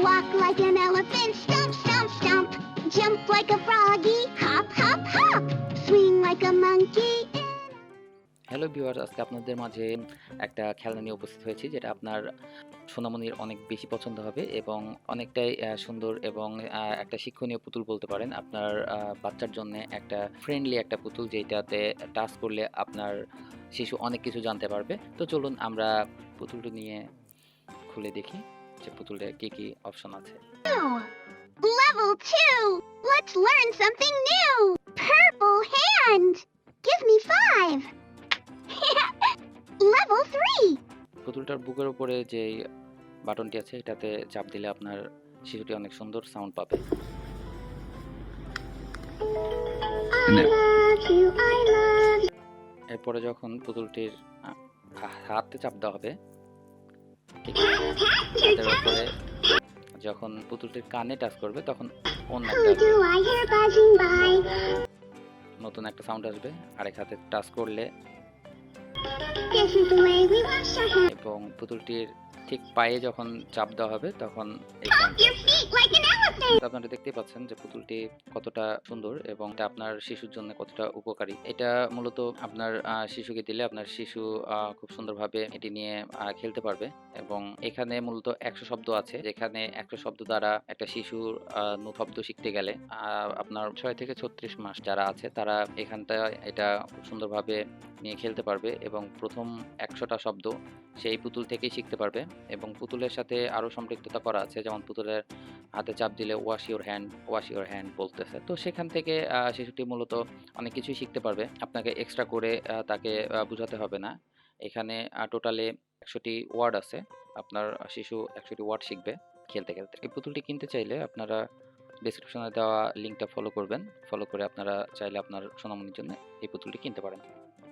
Walk like an elephant, stomp, stomp, stomp. Jump like a froggy, hop, hop, hop. Swing like a monkey. Hello viewers, আজকে আপনাদের মাঝে একটা খেলনা নিয়ে উপস্থিত হয়েছি, যেটা আপনার সোনামণির অনেক বেশি পছন্দ হবে এবং অনেকটাই সুন্দর এবং একটা শিক্ষণীয় পুতুল বলতে পারেন। আপনার বাচ্চার জন্য একটা ফ্রেন্ডলি একটা পুতুল, যেটাতে টাচ করলে আপনার শিশু অনেক কিছু জানতে পারবে। তো চলুন আমরা পুতুলটি নিয়ে খুলে দেখি যে পুতুলটা কি কি অপশন আছে। Level 2. Let's learn something new. Purple hand. Give me 5. Level 3. পুতুলটার বুকের উপরে যে বাটনটি আছে, এটাতে চাপ দিলে আপনার শিশুটি অনেক সুন্দর সাউন্ড পাবে। এরপরে যখন পুতুলটির হাতে চাপ দেওয়া হবে, ঠিক হাতের উপরে যখন পুতুলটির কানে টাচ করবে, তখন অন্য নতুন একটা সাউন্ড আসবে। আরেক হাতে টাচ করলে এবং পুতুলটির ঠিক পায়ে যখন চাপ দেওয়া হবে, তখন এই আপনারা দেখতে পাচ্ছেন যে পুতুলটি কতটা সুন্দর এবং এটা আপনার শিশুর জন্য কতটা উপকারী। এটা মূলত আপনার শিশুকে দিলে আপনার শিশু খুব সুন্দরভাবে এটি নিয়ে খেলতে পারবে। এবং এখানে মূলত 100 শব্দ আছে, যেখানে 100 শব্দ দ্বারা একটা শিশুর শব্দ শিখতে গেলে আপনার 6 থেকে 36 মাস যারা আছে, তারা এখানটা এটা খুব সুন্দরভাবে নিয়ে খেলতে পারবে এবং প্রথম 100টা শব্দ সেই পুতুল থেকেই শিখতে পারবে। এবং পুতুলের সাথে আরো সম্পৃক্ততা করা আছে, যেমন পুতুলের হাতে চাপ দিলে ওয়াশ ইউর হ্যান্ড বলতেছে। তো সেখান থেকে শিশুটি মূলত অনেক কিছুই শিখতে পারবে। আপনাকে এক্সট্রা করে তাকে বুঝাতে হবে না। এখানে টোটালে 100টি ওয়ার্ড আছে। আপনার শিশু 100টি ওয়ার্ড শিখবে খেলতে খেলতে। এই পুতুলটি কিনতে চাইলে আপনারা ডেসক্রিপশনে দেওয়া লিঙ্কটা ফলো করবেন। ফলো করে আপনারা চাইলে আপনার সোনামণির জন্য এই পুতুলটি কিনতে পারেন।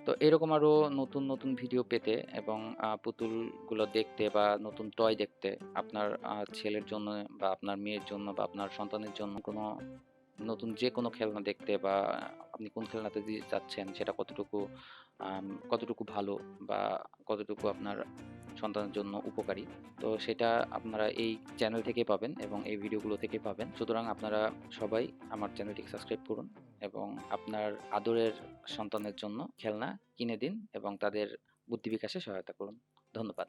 তো এরকম আরো নতুন নতুন ভিডিও পেতে এবং পুতুলগুলো দেখতে বা নতুন টয় দেখতে, আপনার ছেলের জন্য বা আপনার মেয়ের জন্য বা আপনার সন্তানের জন্য কোনো নতুন যে কোনো খেলনা দেখতে, বা আপনি কোন খেলনাতে দিতে চাচ্ছেন, সেটা কতটুকু ভালো বা কতটুকু আপনার সন্তানের জন্য উপকারী, তো সেটা আপনারা এই চ্যানেল থেকেই পাবেন এবং এই ভিডিওগুলো থেকেই পাবেন। সুতরাং আপনারা সবাই আমার চ্যানেলটিকে সাবস্ক্রাইব করুন এবং আপনার আদরের সন্তানের জন্য খেলনা কিনে দিন এবং তাদের বুদ্ধি বিকাশে সহায়তা করুন। ধন্যবাদ।